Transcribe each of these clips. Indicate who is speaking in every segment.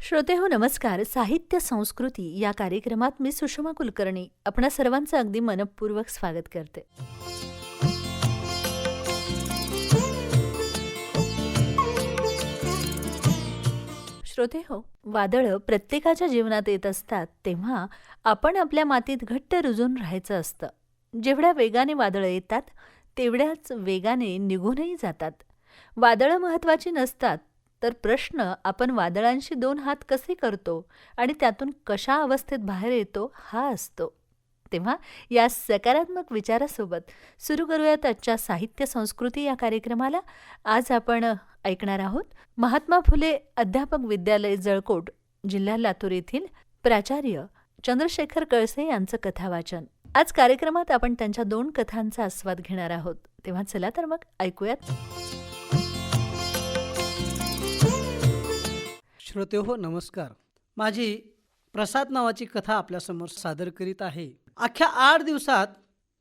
Speaker 1: श्रोते हो नमस्कार. साहित्य संस्कृती या कार्यक्रमात मी सुषमा कुलकर्णी आपणा सर्वांचं अगदी मनपूर्वक स्वागत करते. श्रोते हो, वादळं प्रत्येकाच्या जीवनात येत असतात तेव्हा आपण आपल्या मातीत घट्ट रुजून राहायचं असतं. जेवढ्या वेगाने वादळं येतात तेवढ्याच वेगाने निघूनही जातात. वादळं महत्त्वाची नसतात, तर प्रश्न आपण वादळांशी दोन हात कसे करतो आणि त्यातून कशा अवस्थेत बाहेर येतो हा असतो. तेव्हा या सकारात्मक विचारासोबत सुरू करूयात आजच्या साहित्य संस्कृती या कार्यक्रमाला. आज आपण ऐकणार आहोत महात्मा फुले अध्यापक विद्यालय जळकोट, जिल्हा लातूर येथील प्राचार्य चंद्रशेखर कळसे यांचं कथावाचन. आज कार्यक्रमात आपण त्यांच्या 2 कथांचा आस्वाद घेणार आहोत. तेव्हा चला तर मग ऐकूयात.
Speaker 2: श्रोते हो नमस्कार. माझी प्रसाद नावाची कथा आपल्यासमोर सादर करीत आहे. अख्ख्या 8 दिवसात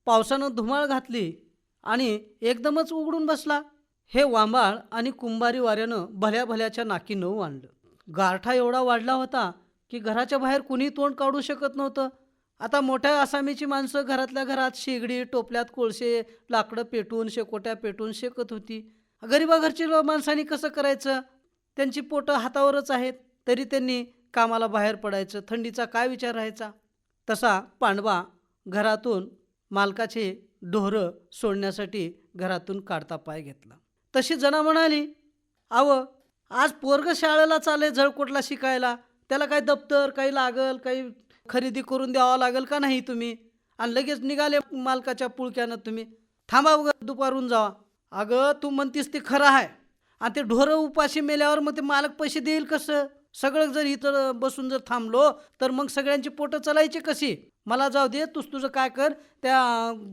Speaker 2: पावसानं धुमाळ घातली आणि एकदमच उघडून बसला. हे वांबाळ आणि कुंभारी वाऱ्यानं भल्या भल्याच्या नाकी नऊ आणलं. गारठा एवढा वाढला होता की घराच्या बाहेर कुणी तोंड काढू शकत नव्हतं. आता मोठ्या आसामीची माणसं घरातल्या घरात शेगडी, टोपल्यात कोळसे, लाकडं पेटून, शेकोट्या पेटून शेकत होती. गरिबा घरची माणसांनी कसं करायचं? त्यांची पोटं हातावरच आहेत, तरी त्यांनी कामाला बाहेर पडायचं. थंडीचा काय विचार राहायचा? तसा पांडवा घरातून मालकाचे ढोरं सोडण्यासाठी घरातून काढता पाय घेतला. तशी जना म्हणाली, "अव, आज पोरग शाळेला चाले जळकोटला शिकायला, त्याला काही दप्तर काही लागल, काही खरेदी करून द्यावं लागेल का नाही तुम्ही? आणि लगेच निघाले मालकाच्या पुळक्यानं तुम्ही. थांबा उगाच दुपारून जावा." "अगं, तू म्हणतीस ते खरं आहे, आणि ते ढोरं उपाशी मेल्यावर मग ते मालक पैसे देईल कसं? सगळं जर इथं बसून जर थांबलो तर मग सगळ्यांची पोटं चालायची कशी? मला जाऊ दे, तुझं काय कर, त्या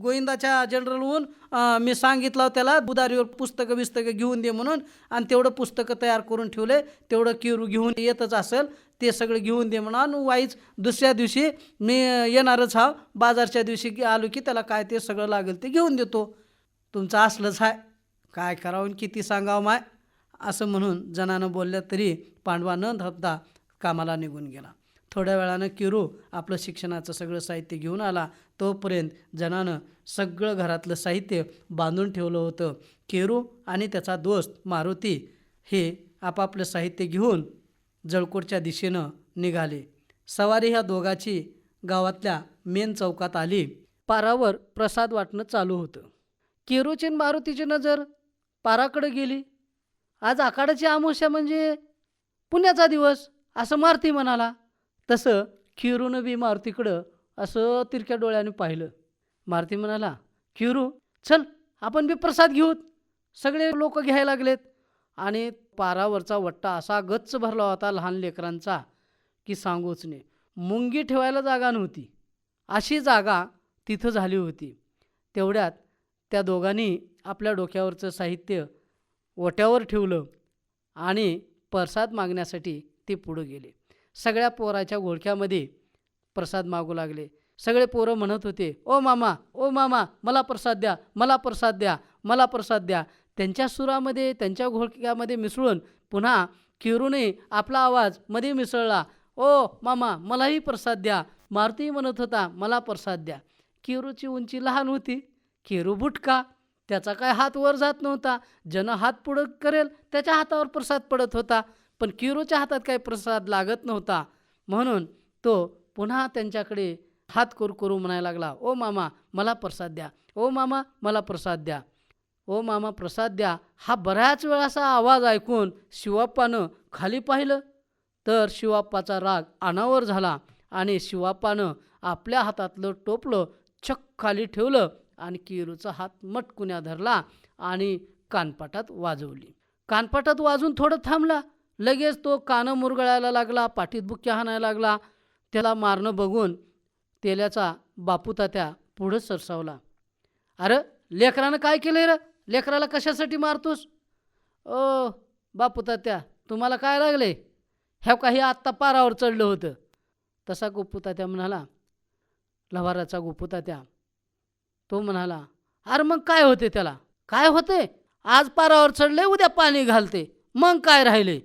Speaker 2: गोविंदाच्या जनरलहून मी सांगितलं त्याला बुधारीवर पुस्तकं घेऊन दे म्हणून, आणि तेवढं पुस्तकं तयार करून ठेवले, तेवढं किरू घेऊन येतच असेल ते सगळं घेऊन दे म्हणा. आणि वाईच दुसऱ्या दिवशी मी येणारच हा, बाजारच्या दिवशी आलो की त्याला काय ते सगळं लागेल ते घेऊन देतो. तुमचं असलंच आहे, काय करावं किती सांगावं माय." असं म्हणून जनानं बोलल्या तरी पांडवा न धपता कामाला निघून गेला. थोड्या वेळानं किरू आपलं शिक्षणाचं सगळं साहित्य घेऊन आला. तोपर्यंत जनानं सगळं घरातलं साहित्य बांधून ठेवलं होतं. किरू आणि त्याचा दोस्त मारुती हे आपापलं साहित्य घेऊन जळकोटच्या दिशेनं निघाले. सवारी ह्या दोघाची गावातल्या मेन चौकात आली. पारावर प्रसाद वाटणं चालू होतं. किरूची आणि मारुतीची नजर पाराकडे गेली. आज आखाडाची अमावस्या म्हणजे पुण्याचा दिवस, असं मारुती म्हणाला. तसं किरूनं बी मारुतीकडं असं तिरक्या डोळ्याने पाहिलं. मारुती म्हणाला, "किरू, चल आपण बी प्रसाद घेऊत." सगळे लोक घ्यायला लागलेत आणि पारावरचा वट्टा असा गच्च भरला होता लहान लेकरांचा की सांगूच नये. मुंगी ठेवायला जागा नव्हती, अशी जागा तिथं झाली होती. तेवढ्यात त्या दोघांनी आपल्या डोक्यावरचं साहित्य ओट्यावर ठेवलं आणि प्रसाद मागण्यासाठी ते पुढं गेले. सगळ्या पोराच्या घोळक्यामध्ये प्रसाद मागू लागले. सगळे पोरं म्हणत होते, "ओ मामा, ओ मामा, मला प्रसाद द्या, मला प्रसाद द्या, मला प्रसाद द्या." त्यांच्या सुरामध्ये, त्यांच्या घोळक्यामध्ये मिसळून पुन्हा किरूने आपला आवाज मध्ये मिसळला, "ओ मामा, मलाही प्रसाद द्या." मारुती म्हणत होता, "मला प्रसाद द्या." किरूची उंची लहान होती, किरू बुटका, त्याचा काय हात वर जात नव्हता. जन हात पुढं करेल त्याच्या हातावर प्रसाद पडत होता, पण किरूच्या हातात काही प्रसाद लागत नव्हता. म्हणून तो पुन्हा त्यांच्याकडे हात करू म्हणायला लागला, "ओ मामा, मला प्रसाद द्या, ओ मामा, मला प्रसाद द्या, ओ मामा, प्रसाद द्या." हा बऱ्याच वेळाचा आवाज ऐकून शिवाप्पानं खाली पाहिलं तर शिवाप्पाचा राग अनावर झाला आणि शिवाप्पानं आपल्या हातातलं टोपलं चक्क खाली ठेवलं आणि किरूचा हात मटकुन्या धरला आणि कानपाटात वाजवली. कानपाटात वाजून थोडं थांबला. लगेच तो कानं मुरगळायला लागला, पाठीत बुक्क्या हाणायला लागला. त्याला मारणं बघून तेल्याचा बापू तात्या पुढं सरसावला. "अरे, लेकरानं काय केलं रे? लेकराला कशासाठी मारतोस?" "ओ बापू तात्या, तुम्हाला काय लागले? ह्या काही आत्ता पारावर चढलं होतं." तसा गोपू तात्या म्हणाला, लव्हाराचा गोपू तात्या. तो म्हणाला, "अरे मग काय होते त्याला? काय होते? आज पारावर चढले, उद्या पाणी घालते, मग काय राहिले?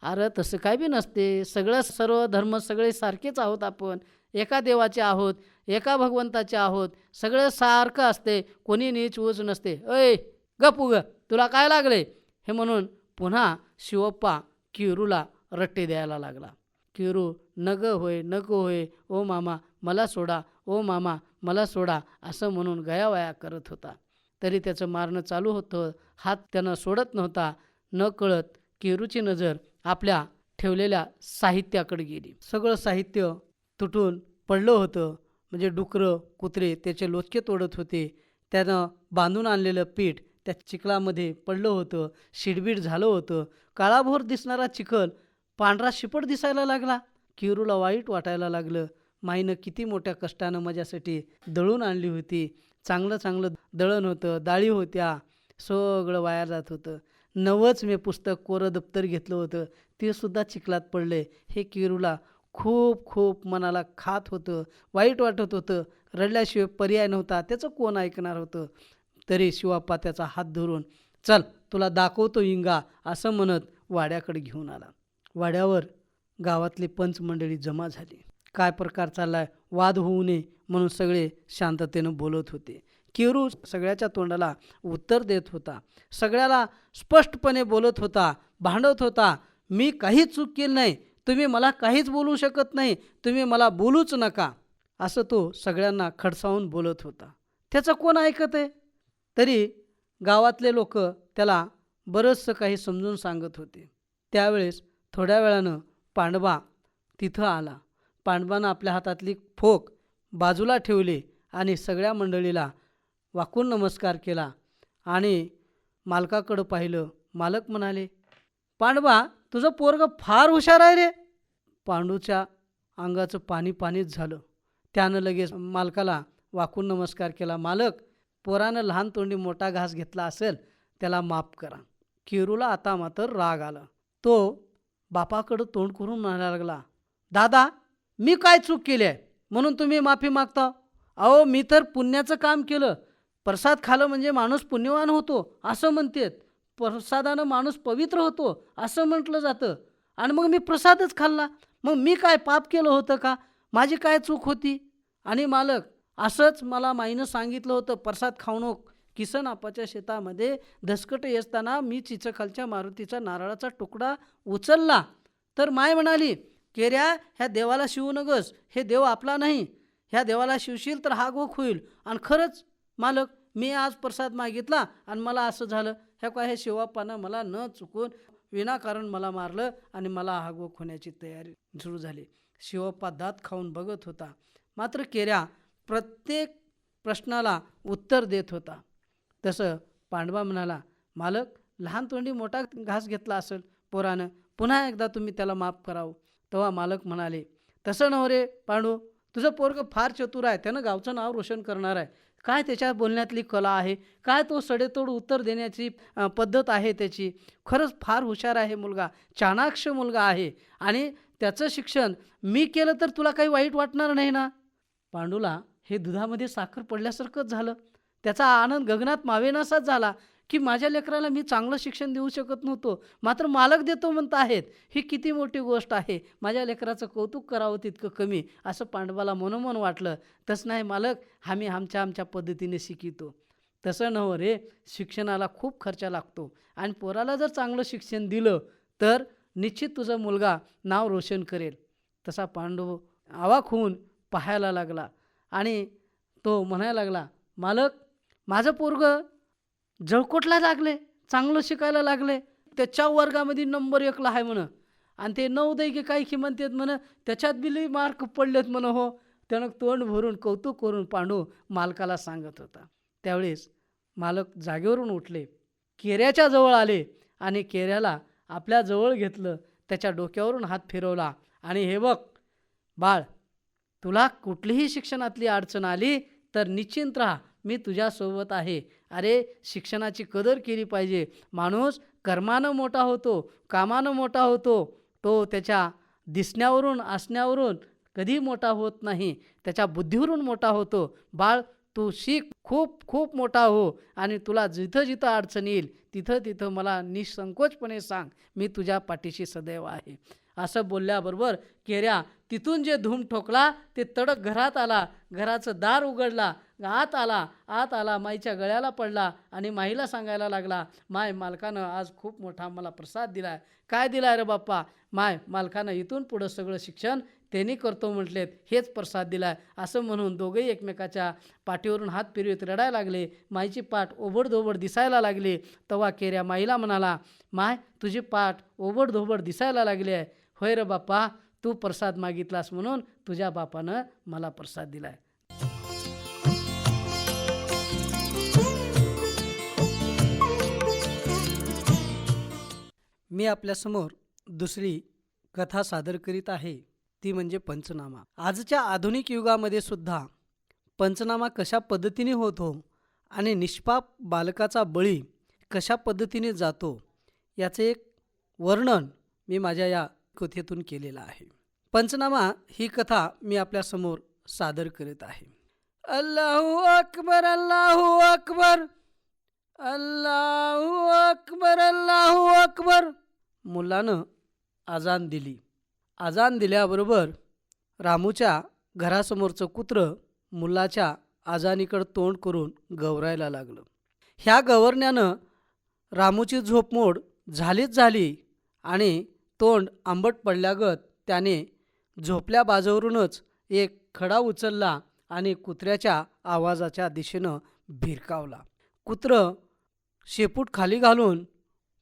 Speaker 2: अरे तसं काय बी नसते. सगळं सर्व धर्म सगळे सारखेच आहोत आपण. एका देवाचे आहोत, एका भगवंताचे आहोत. सगळं सारखं असते. कोणी नीच ऊच नसते. अय गप उग, तुला काय लागले? हे म्हणून पुन्हा शिवप्पा किरूला रट्टे द्यायला लागला. किरू नग होय नको होय, ओ मामा मला सोडा, ओ मामा मला सोडा असं म्हणून गयावया करत होता. तरी त्याचं मारणं चालू होतं. हात त्यानं सोडत नव्हता. न कळत किरूची नजर आपल्या ठेवलेल्या साहित्याकडे गेली. सगळं साहित्य तुटून पडलं होतं. म्हणजे डुकरं कुत्रे त्याचे लोचके तोडत होते. त्यानं बांधून आणलेलं पीठ त्या चिखलामध्ये पडलं होतं. शिडबीड झालं होतं. काळाभोर दिसणारा चिखल पांढरा शिपट दिसायला लागला. किरूला वाईट वाटायला लागलं. माईनं किती मोठ्या कष्टानं माझ्यासाठी दळून आणली होती. चांगलं चांगलं दळण होतं, डाळी होत्या, सगळं वाया जात होतं. नवंच मी पुस्तक कोरं दप्तर घेतलं होतं, ते सुद्धा चिखलात पडले. हे किरूला खूप खूप मनाला खात होतं, वाईट वाटत होतं. रडल्याशिवाय पर्याय नव्हता. त्याचं कोण ऐकणार होतं? तरी शिवाप्पा त्याचा हात धरून चल तुला दाखवतो इंगा असं म्हणत वाड्याकडे घेऊन आला. वाड्यावर गावातली पंचमंडळी जमा झाली. काय प्रकार चाललाय, वाद होऊ नये म्हणून सगळे शांततेनं बोलत होते. किरू सगळ्याच्या तोंडाला उत्तर देत होता. सगळ्याला स्पष्टपणे बोलत होता, भांडत होता. मी काहीच चूक केली नाही, तुम्ही मला काहीच बोलू शकत नाही, तुम्ही मला बोलूच नका असं तो सगळ्यांना खडसावून बोलत होता. त्याचं कोण ऐकत आहे? तरी गावातले लोक त्याला बरंचसं काही समजून सांगत होते. त्यावेळेस थोड्या वेळानं पांडवा तिथं आला. पांडवानं आपल्या हातातली फोक बाजूला ठेवली आणि सगळ्या मंडळीला वाकून नमस्कार केला आणि मालकाकडं पाहिलं. मालक म्हणाले, पांडवा तुझं पोरगं फार हुशार आहे रे. पांडूच्या अंगाचं पाणी पाणीच झालं. त्यानं लगेच मालकाला वाकून नमस्कार केला. मालक, पोरानं लहान तोंडी मोठा घास घेतला असेल, त्याला माफ करा. किरूला आता मात्र राग आला. तो बापाकडं तोंड करून म्हणायला लागला, दादा मी काय चूक केली आहे म्हणून तुम्ही माफी मागता? अहो मी तर पुण्याचं काम केलं. प्रसाद खाल्लं म्हणजे माणूस पुण्यवान होतो असं म्हणतात. प्रसादानं माणूस पवित्र होतो असं म्हटलं जातं. आणि मग मी प्रसादच खाल्ला, मग मी काय पाप केलं होतं का? माझी काय चूक होती? आणि मालक असंच मला माईनं सांगितलं होतं, प्रसाद खाऊ नको. किसन आपाच्या शेतामध्ये दसकटे असताना मी चिचखालच्या मारुतीचा नारळाचा तुकडा उचलला तर माय म्हणाली, केऱ्या ह्या देवाला शिवू नगस, हे देव आपला नाही, ह्या देवाला शिवशील तर हा गोख होईल. आणि खरंच मालक मी आज प्रसाद मागितला आणि मला असं झालं. ह्या काय हे शिवाप्पानं मला न चुकून विनाकारण मला मारलं आणि मला हा गोख होण्याची तयारी सुरू झाली. शिवप्पा दात खाऊन बघत होता. मात्र केऱ्या प्रत्येक प्रश्नाला उत्तर देत होता. तसं पांडवा म्हणाला, मालक लहान तोंडी मोठा घास घेतला असेल पोरानं, पुन्हा एकदा तुम्ही त्याला माफ करावं. तेव्हा मालक म्हणाले, तसं नव्ह रे पांडू, तुझं पोरगं फार चतुर आहे, त्यानं गावचं नाव रोशन करणार आहे. काय त्याच्या बोलण्यातली कला आहे, काय तो सडेतोड उत्तर देण्याची पद्धत आहे त्याची. खरंच फार हुशार आहे मुलगा, चाणाक्ष मुलगा आहे. आणि त्याचं शिक्षण मी केलं तर तुला काही वाईट वाटणार नाही ना? पांडूला हे दुधामध्ये साखर पडल्यासारखंच झालं. त्याचा आनंद गगनात मावेनासाच झाला की माझ्या लेकराला मी चांगलं शिक्षण देऊ शकत नव्हतो, मात्र मालक देतो म्हणत आहेत. ही किती मोठी गोष्ट आहे. माझ्या लेकराचं कौतुक करावं तितकं कमी असं पांडवाला मनोमन वाटलं. तसं नाही मालक, आम्ही आमच्या पद्धतीने शिकितो. तसं नव्ह रे, शिक्षणाला खूप खर्च लागतो आणि पोराला जर चांगलं शिक्षण दिलं तर निश्चित तुझा मुलगा नाव रोशन करेल. तसा पांडू अवाक होऊन पाहायला लागला आणि तो म्हणायला लागला, मालक माझं पोरगं जळकोटला लागले, चांगलं शिकायला लागले, त्याच्या वर्गामध्ये नंबर 1ला आहे म्हणं. आणि ते नवोदय काही की म्हणतात म्हणं, त्याच्यात बी मार्क पडलेत म्हणं. हो, त्यानं तोंड भरून कौतुक करून पांडू मालकाला सांगत होता. त्यावेळेस मालक जागेवरून उठले, केऱ्याच्या जवळ आले आणि केऱ्याला आपल्या जवळ घेतलं. त्याच्या डोक्यावरून हात फिरवला आणि हे बघ बाळ, तुला कुठलीही शिक्षणातली अडचण आली तर निश्चिंत राहा, मी तुझ्यासोबत आहे. अरे शिक्षणाची कदर केली पाहिजे. माणूस कर्मानं मोठा होतो, कामानं मोठा होतो. तो त्याच्या दिसण्यावरून असण्यावरून कधी मोठा होत नाही, त्याच्या बुद्धीवरून मोठा होतो. बाळ तू शिक, खूप खूप मोठा हो आणि तुला जिथं जिथं अडचण येईल तिथं तिथं मला निसंकोचपणे सांग, मी तुझ्या पाठीशी सदैव आहे. असं बोलल्याबरोबर केऱ्या तिथून जे धूम ठोकला ते तडक घरात आला, घराचं दार उघडला, आत आला, माईच्या गळ्याला पडला आणि माईला सांगायला लागला, माय मालकानं आज खूप मोठा मला प्रसाद दिला आहे. काय दिला रे बाप्पा? माय मालकानं इथून पुढं सगळं शिक्षण त्यांनी करतो म्हटलेत, हेच प्रसाद दिला आहे. असं म्हणून दोघेही एकमेकाच्या पाठीवरून हात फिरवीत रडायला लागले. माईची पाठ ओबडधोबड दिसायला लागली. तेव्हा केऱ्या माईला म्हणाला, माय तुझी पाठ ओबडधोबड दिसायला लागली आहे. होय रे बाप्पा, तू प्रसाद मागितलास म्हणून तुझ्या बापानं मला प्रसाद दिलाय. मी आपल्यासमोर दुसरी कथा सादर करीत आहे, ती म्हणजे पंचनामा. आजच्या आधुनिक युगामध्ये सुद्धा पंचनामा कशा पद्धतीने होतो आणि निष्पाप बालकाचा बळी कशा पद्धतीने जातो याचे एक वर्णन मी माझ्या या कथेतून केलेलं आहे. पंचनामा ही कथा मी आपल्यासमोर सादर करीत आहे. अल्लाहू अकबर, अल्लाहू अकबर, अल्लाहू अकबर, अल्लाहू अकबर. मुलानं आजान दिली. आजान दिल्याबरोबर रामूच्या घरासमोरचं कुत्रं मुलाच्या आजानीकडं तोंड करून गवरायला लागलं. ह्या गवरण्यानं रामूची झोपमोड झालीच झाली आणि तोंड आंबट पडल्यागत त्याने झोपल्या बाजूवरूनच एक खडा उचलला आणि कुत्र्याच्या आवाजाच्या दिशेनं भिरकावला. कुत्रं शेपूट खाली घालून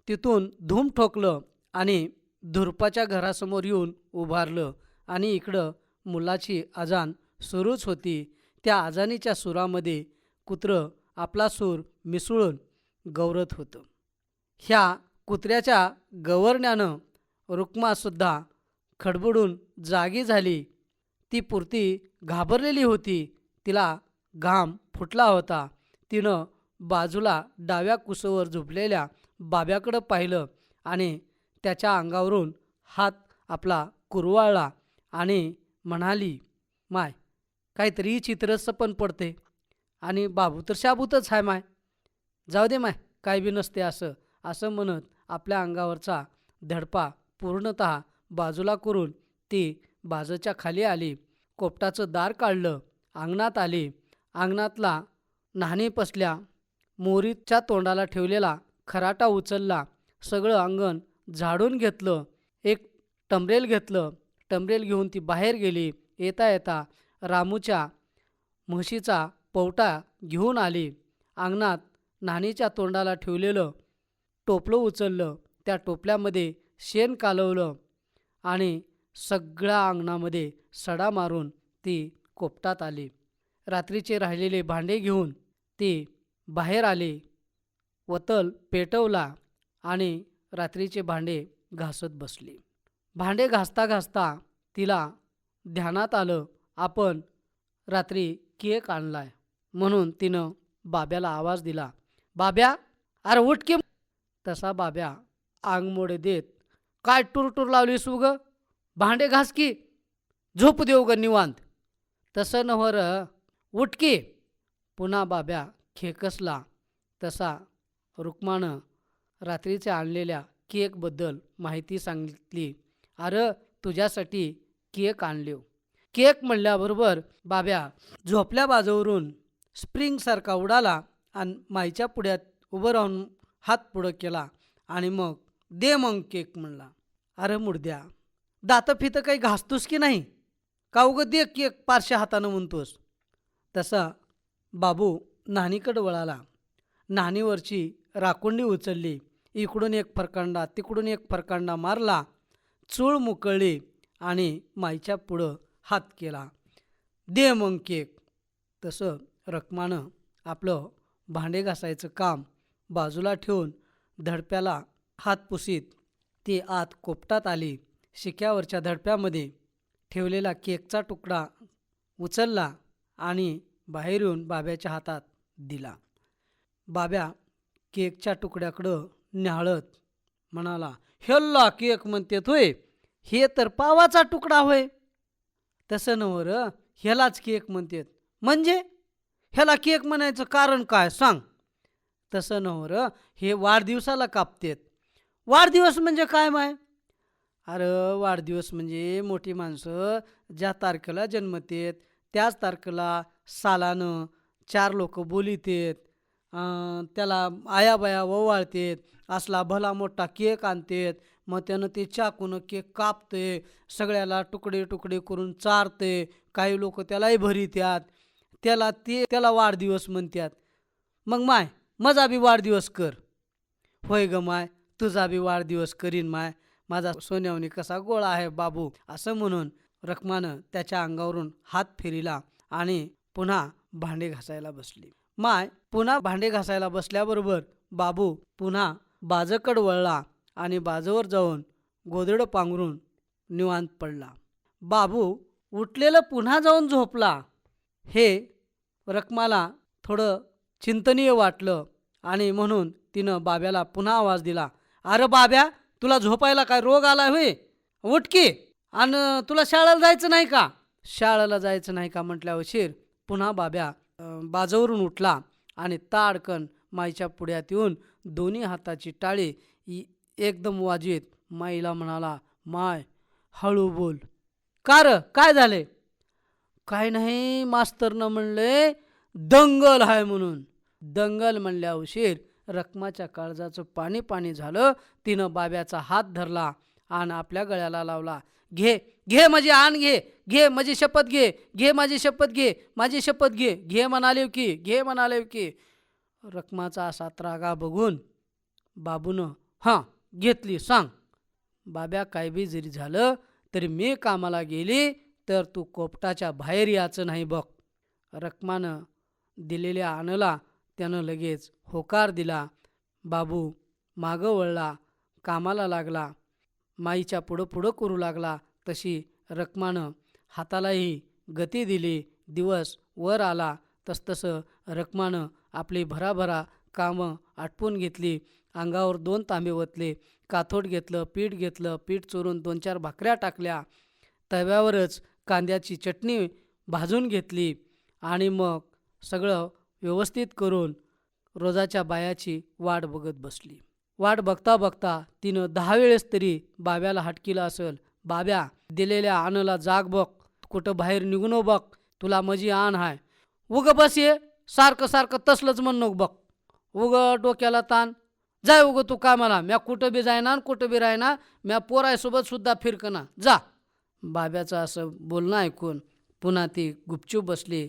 Speaker 2: तिथून धूम ठोकलं आणि धुरपाच्या घरासमोर येऊन उभारलं आणि इकडं मुलाची आजान सुरूच होती. त्या आजानीच्या सुरामध्ये कुत्रं आपला सूर मिसळून गवरत होतं. ह्या कुत्र्याच्या गवरण्यानं रुक्मासुद्धा खडबडून जागी झाली. ती पुरती घाबरलेली होती. तिला घाम फुटला होता. तिनं बाजूला डाव्या कुसवर झोपलेल्या बाब्याकडं पाहिलं आणि त्याच्या अंगावरून हात आपला कुरवाळला आणि म्हणाली, माय काहीतरी चित्रच पण पडते आणि बाबू तर शाबूतच आहे माय. जाऊ दे माय, काय बी नसते असं असं म्हणत आपल्या अंगावरचा धडपा पूर्णतः बाजूला करून ती बाजूच्या खाली आली. कोपटाचं दार काढलं, अंगणात आली. अंगणातला न्हाणी पसल्या मोरीच्या तोंडाला ठेवलेला खराटा उचलला. सगळं अंगण झाडून घेतलं. एक टमरेल घेतलं. टमरेल घेऊन ती बाहेर गेली. येता येता रामूच्या म्हशीचा पवटा घेऊन आली. अंगणात न्हाणीच्या तोंडाला ठेवलेलं टोपलं उचललं. त्या टोपल्यामध्ये शेण कालवलं आणि सगळ्या अंगणामध्ये सडा मारून ती कोपटात आली. रात्रीचे राहिलेले भांडे घेऊन ती बाहेर आली. वतल पेटवला आणि रात्रीचे भांडे घासत बसली. भांडे घासता घासता तिला ध्यानात आलं, आपण रात्री केक आणलाय. म्हणून तिनं बाब्याला आवाज दिला, बाब्या अरे उठ की. तसा बाब्या आंगमोडे देत, काय टूर लावलीस उग, भांडे घास की, झोप देऊ ग निवांत. तसं नव्हर, उठ की. पुन्हा बाब्या खेकसला. तसा रुक्मानं रात्रीच्या आणलेल्या केकबद्दल माहिती सांगितली. अरे तुझ्यासाठी केक आणल्यो. केक म्हणल्याबरोबर बाब्या झोपल्या बाजूवरून स्प्रिंगसारखा उडाला आणि माईच्या पुढ्यात उभं राहून हात पुढं केला आणि मग दे मग केक म्हणला. अरे मुडद्या, दातं फितं काही घासतोस की नाही का, उगं दे केक पारशा हातानं म्हणतोस. तसा बाबू न्हाणीकडं वळाला. न्हाणीवरची राकुंडी उचलली. इकडून एक फरकांडा तिकडून एक फरकांडा मारला. चूळ मुकळली आणि माईच्या पुढं हात केला, दे मग केक. तसं रखमानं आपलं भांडे घासायचं काम बाजूला ठेवून धडप्याला हात पुसीत ती आत कोपटात आली. शिक्यावरच्या धडप्यामध्ये ठेवलेला केकचा तुकडा उचलला आणि बाहेर येऊन बाब्याच्या हातात दिला. बाब्या केकच्या तुकड्याकडं न्याहाळत म्हणाला, हेल्ला केक म्हणतेत होय, हे तर पावाचा तुकडा होय. तसं नव्हं र, ह्यालाच केक म्हणतेत. म्हणजे ह्याला केक म्हणायचं कारण काय सांग. तसं नव्ह र, हे वाढदिवसाला कापतेत. वाढदिवस म्हणजे काय माय? अरे वाढदिवस म्हणजे मोठी माणसं ज्या तारखेला जन्मतेत त्याच तारखेला सालानं चार लोक बोलितेत, त्याला आयाबाया ओवाळतेत, असला भला मोठा केक आणतेत. मग त्यानं ते चाकूनं केक कापते, सगळ्याला तुकडे तुकडे करून चारते. काही लोक त्यालाही भरित्यात, त्याला वाढदिवस म्हणतात. मग माय माझा बी वाढदिवस कर. होय ग माय, तुझा बी वाढदिवस करीन माय, माझा सोन्यावनी कसा गोळा आहे बाबू. असं म्हणून रखमानं त्याच्या अंगावरून हात फिरिला आणि पुन्हा भांडे घासायला बसली. माय पुन्हा भांडे घासायला बसल्याबरोबर बाबू पुन्हा बाजकडं वळला आणि बाजूवर जाऊन गोधड पांघरून निवांत पडला. बाबू उठलेलं पुन्हा जाऊन झोपला. हे रखमाला थोडं चिंतनीय वाटलं आणि म्हणून तिनं बाब्याला पुन्हा आवाज दिला. अरे बाब्या, तुला झोपायला काय रोग आला होय? उठ की. आणि तुला शाळेला जायचं नाही का? शाळेला जायचं नाही का म्हटल्यावर शिर पुन्हा बाब्या बाजवरून उठला आणि ताडकन माईच्या पुढ्यात येऊन दोन्ही हाताची टाळी एकदम वाजवीत माईला म्हणाला, माय हळू बोल. का र, काय झाले? काय नाही, मास्तरनं म्हणले दंगल आहे म्हणून. दंगल म्हणल्या उशीर रखमाच्या काळजाचं पाणी पाणी झालं. तिनं बाब्याचा हात धरला आणि आपल्या गळ्याला लावला. घे घे माझी आण, घे घे माझी शपथ, घे घे माझी शपथ, घे माझी शपथ, घे घे म्हणाले की, घे म्हणाले की. रखमाचा असा त्रागा बघून बाबूनं हां घेतली. सांग बाब्या, काय बी जरी झालं तरी मी कामाला गेली तर तू कोपटाच्या बाहेर याचं नाही बघ. रखमानं दिलेल्या आणला त्यानं लगेच होकार दिला. बाबू मागं वळला, कामाला लागला, माईच्या पुढं पुढं करू लागला. तशी रखमानं हातालाही गती दिली. दिवस वर आला तसतसं रखमानं आपली भराभरा कामं आटपून घेतली. अंगावर 2 तांबे ओतले, काथोड घेतलं, पीठ चोरून 2-4 भाकऱ्या टाकल्या, तव्यावरच कांद्याची चटणी भाजून घेतली आणि मग सगळं व्यवस्थित करून रोजाच्या बायाची वाट बघत बसली. वाट बघता बघता तिनं 10 वेळेस तरी बाब्याला हटकिलं असेल. बाब्या, दिलेल्या आणला जाग बघ, कुठं बाहेर निघू नको बघ, तुला मजी आण हाय. उग बस ये, सारखं सारखं तसलंच म्हण नको बघ, उग डोक्याला ताण. जाय उग तू कामाला, म्या कुठं बी जायना कुठं बी राहना, म्या पोरायसोबत सुद्धा फिरकना, जा. बाब्याचं असं बोलणं ऐकून पुन्हा ती गुपचूप बसली.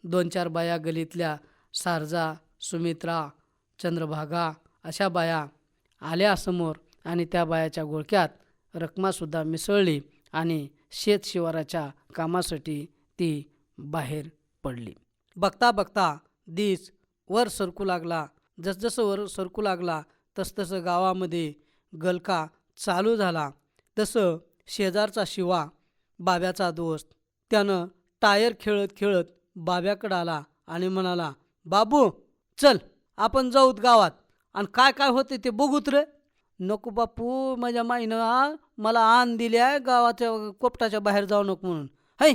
Speaker 2: 2-4 बाया गलीतल्या सारजा, सुमित्रा, चंद्रभागा अशा बाया आल्या समोर आणि त्या बायाच्या घोळक्यात रखमासुद्धा मिसळली आणि शेतशिवाराच्या कामासाठी ती बाहेर पडली. बघता बघता दिस वर सरकू लागला. जसजसं वर सरकू लागला तसतसं गावामध्ये गलका चालू झाला. तसं शेजारचा शिवा, बाब्याचा दोस्त, त्यानं टायर खेळत खेळत बाब्याकडं आला आणि म्हणाला, बाबू चल आपण जाऊत गावात आणि काय काय होते ते बघूत रे. नको बापू, माझ्या माईनं मला आण दिल्या, गावाच्या कोपटाच्या बाहेर जाऊ नको म्हणून. है,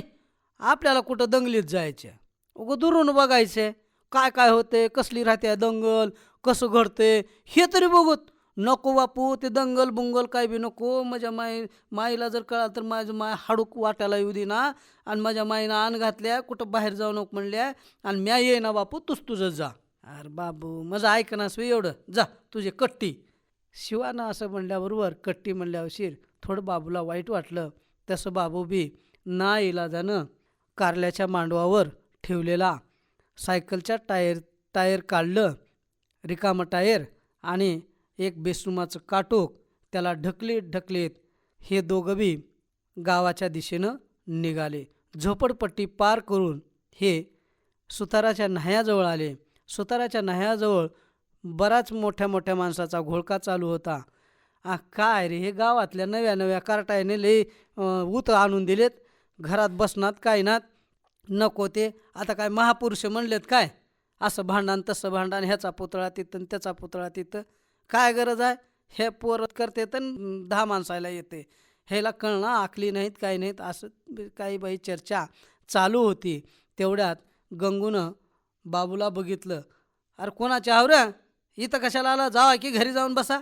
Speaker 2: आपल्याला कुठं दंगलीत जायचे, उगं दुरून बघायचे काय काय होते, कसली राहते दंगल, कसं घडते हे तरी बघूत. नको बापू, ते दंगल बुंगल काय बी नको. माझ्या माईला जर कळालं तर माझं माय हाडूक वाटायला येऊ दे ना. आणि माझ्या माईनं आण घातल्या, कुठं बाहेर जाऊ नको म्हणल्या आणि म्या ये ना बापू, तुझं जा. अरे बाबू, माझं ऐकनास एवढं, जा तुझे कट्टी. शिवानं असं म्हणल्याबरोबर कट्टी म्हणल्यावर शिर थोडं बाबूला वाईट वाटलं. तसं बाबू बी ना इलाजानं कारल्याच्या मांडवावर ठेवलेला सायकलच्या टायर काढलं, रिकामं टायर आणि एक बेसुमाचं काटोक त्याला ढकलीत हे दोघं बी गावाच्या दिशेनं निघाले. झोपडपट्टी पार करून हे सुताराच्या न्हायाजवळ आले. सुताराच्या न्हायाजवळ बराच मोठ्या मोठ्या माणसाचा घोळका चालू होता. काय रे, हे गावातल्या नव्या नव्या कार्टायने लई ऊत आणून दिलेत, घरात बसनात काय नात, नको ते आता काय महापुरुष म्हणलेत काय, असं भांडण तसं भांडण, ह्याचा पुतळा तिथं त्याचा पुतळा तिथं, काय गरज आहे. हे पोरत करते तर 10 माणसाला येते, ह्याला कळणं आखली नाहीत काही नाहीत, असं काही बाई चर्चा चालू होती. तेवढ्यात गंगूनं बाबूला बघितलं. अरे कोणाच्या आवऱ्या, इथं कशाला आला, जावा की घरी जाऊन बसा.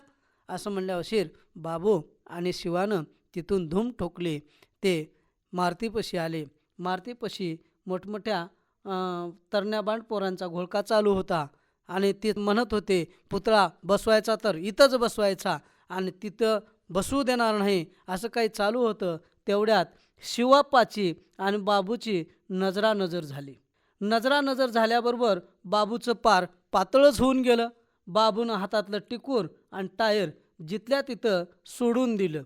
Speaker 2: असं म्हणल्यावर शिर बाबू आणि शिवानं तिथून धूम ठोकली. ते मारुतीपाशी आले. मारुतीपाशी मोठमोठ्या तरण्या बांडपोरांचा घोळका चालू होता आणि ते म्हणत होते, पुतळा बसवायचा तर इथंच बसवायचा आणि तिथं बसवू देणार नाही, असं काही चालू होतं. तेवढ्यात शिवाप्पाची आणि बाबूची नजरानजर झाली. नजरानजर झाल्याबरोबर बाबूचं पार पातळच होऊन गेलं. बाबूनं हातातलं टिकूर आणि टायर जिथल्या तिथं सोडून दिलं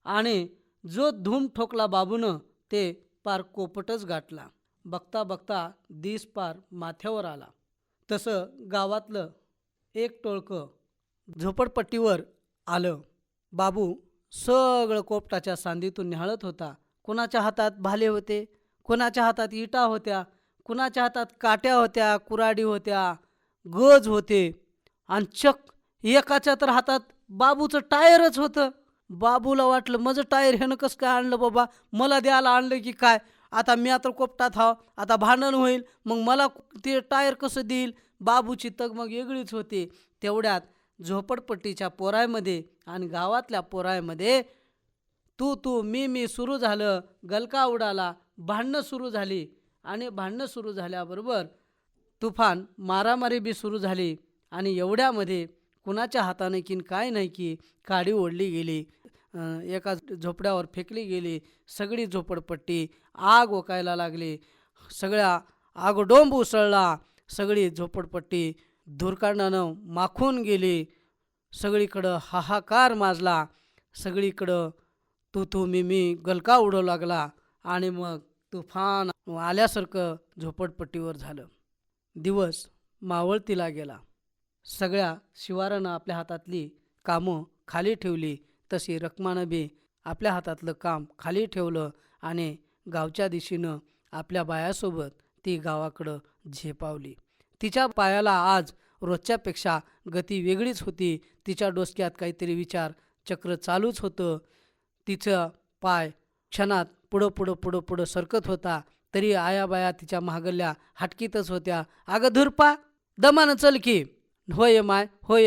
Speaker 2: आणि जो धूम ठोकला बाबूनं ते पार कोपटच गाठला. बघता बघता दिस पार माथ्यावर आला. तसं गावातलं एक टोळकं झोपडपट्टीवर आलं. बाबू सगळं कोपटाच्या सांदीतून निहाळत होता. कोणाच्या हातात भाले होते, कोणाच्या हातात इटा होत्या, कुणाच्या हातात काट्या होत्या, कुऱ्हाडी होत्या, गज होते आणि चक एकाच्या तर हातात बाबूचं टायरच होतं. बाबूला वाटलं, माझं टायर ह्यानं कसं काय आणलं बाबा, मला द्यायला आणलं की काय, आता मी आता कोपटात हाव, आता भांडण होईल, मग मला ते टायर कसं देईल. बाबूची तगमग वेगळीच होती. तेवढ्यात झोपडपट्टीच्या पोरायमध्ये आणि गावातल्या पोरायमध्ये तू तू मी मी सुरू झालं. गलका उडाला, भांडणं सुरू झाली आणि भांडणं सुरू झाल्याबरोबर तुफान मारामारी बी सुरू झाली. आणि एवढ्यामध्ये कुणाच्या हाताने की काय नाही की काडी ओढली गेली, एका झोपड्यावर फेकली गेली. सगळी झोपडपट्टी आग ओकायला लागली. सगळ्या आगडोंब उसळला. सगळी झोपडपट्टी धुरकांडानं माखून गेली. सगळीकडं हाहाकार माजला. सगळीकडं तू तू मी मी गलका उडू लागला आणि मग तुफान आल्यासारखं झोपडपट्टीवर झालं. दिवस मावळतीला गेला. सगळ्या शिवारानं आपल्या हातातली कामं खाली ठेवली. तशी रखमानं बी आपल्या हातातलं काम खाली ठेवलं आणि गावच्या दिशेनं आपल्या बायासोबत ती गावाकडं झेपावली. तिच्या पायाला आज रोजच्यापेक्षा गती वेगळीच होती. तिच्या डोसक्यात काहीतरी विचार चक्र चालूच होतं. तिचं पाय क्षणात पुढं पुढं पुढं पुढं सरकत होता. तरी आया बाया तिच्या महागल्ल्या हटकीतच होत्या. अगं धुरपा, दमानं चल की, होय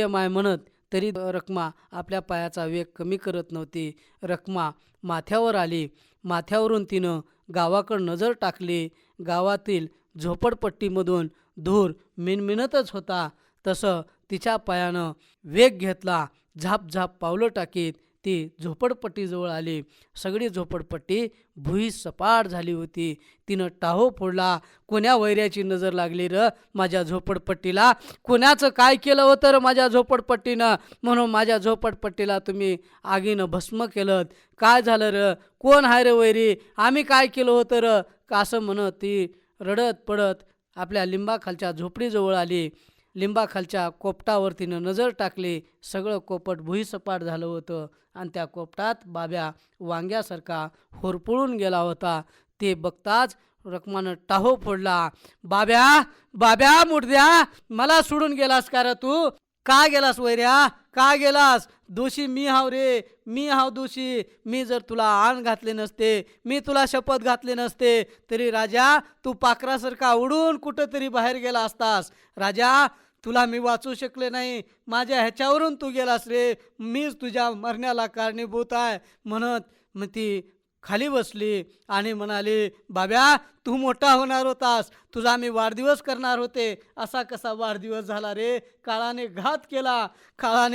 Speaker 2: माय म्हणत तरी रखमा आपल्या पायाचा वेग कमी करत नव्हती. रखमा माथ्यावर आली. माथ्यावरून तिनं गावाकडं नजर टाकली. गावातील झोपडपट्टीमधून धूर मिणमिणतच होता. तसं तिच्या पायानं वेग घेतला. झाप झाप पावलं टाकीत ती झोपडपट्टीजवळ आली. सगळी झोपडपट्टी भुई सपाट झाली होती. तिनं टाहो फोडला. कोण्या वैऱ्याची नजर लागली र माझ्या झोपडपट्टीला, कोणाचं काय केलं होतं र माझ्या झोपडपट्टीनं, म्हणून माझ्या झोपडपट्टीला तुम्ही आगीनं भस्म केलं. काय झालं र, कोण हाय र वैरी, आम्ही काय केलं होतं र, का असं म्हणत ती रडत पडत आपल्या लिंबाखालच्या झोपडीजवळ आली. लिंबाखालच्या कोपटावर तिनं नजर टाकली. सगळं कोपट भुईसपाट झालं होतं आणि त्या कोपटात बाब्या वांग्यासारखा होरपळून गेला होता. ते बघताच रखमानं टाहो फोडला. बाब्या मुडद्या, मला सोडून गेलास का रे तू, का गेलास वैऱ्या, का गेलास. दोषी मी हाव रे, मी हाव दोषी. मी जर तुला आण घातले नसते, मी तुला शपथ घातले नसते, तरी राजा तू पाखरासारखा उडून कुठंतरी बाहेर गेला असतास. राजा तुला मी वाचू शकले नाही, माझ्या ह्याच्यावरून तू गेलास रे, मीच तुझ्या मरण्याला कारणीभूत आहे म्हणत मग ती खाली बसली आणि म्हणाली, बाब्या तू मोठा होणार होतास, तुझा मी वाढदिवस करणार होते, असा कसा वाढदिवस झाला रे, काळाने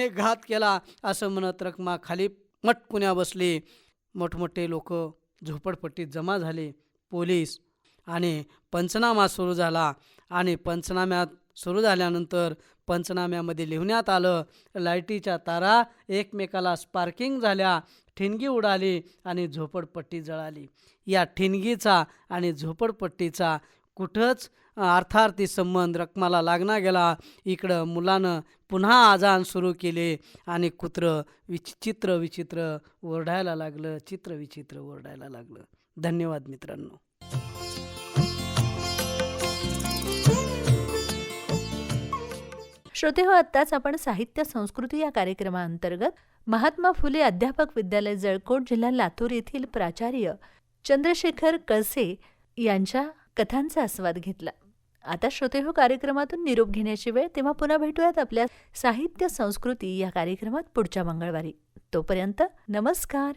Speaker 2: घात केला असं म्हणत रखमा खाली मटकुण्या बसली. मोठमोठे लोक झोपडपट्टीत जमा झाले. पोलीस आणि पंचनामा सुरू झाला आणि पंचनाम्यात सुरू झाल्यानंतर पंचनाम्यामध्ये लिहिण्यात आलं, लाईटीच्या तारा एकमेकाला स्पार्किंग झाल्या, ठिणगी उडाली आणि झोपडपट्टी जळाली. या ठिणगीचा आणि झोपडपट्टीचा कुठंच अर्थार्थी संबंध रखमाला लागना गेला. इकडं मुलानं पुन्हा आजान सुरू केले आणि कुत्रं विचित्र ओरडायला लागलं, चित्रविचित्र ओरडायला लागलं. धन्यवाद मित्रांनो.
Speaker 1: श्रोते हो, आत्ताच आपण साहित्य संस्कृती या कार्यक्रमाअंतर्गत महात्मा फुले अध्यापक विद्यालय जळकोट, जिल्हा लातूर येथील प्राचार्य चंद्रशेखर कळसे यांच्या कथांचा आस्वाद घेतला. आता श्रोतेहो कार्यक्रमातून निरोप घेण्याची वेळ, तेव्हा पुन्हा भेटूयात आपल्या साहित्य संस्कृती या कार्यक्रमात पुढच्या मंगळवारी. तोपर्यंत नमस्कार.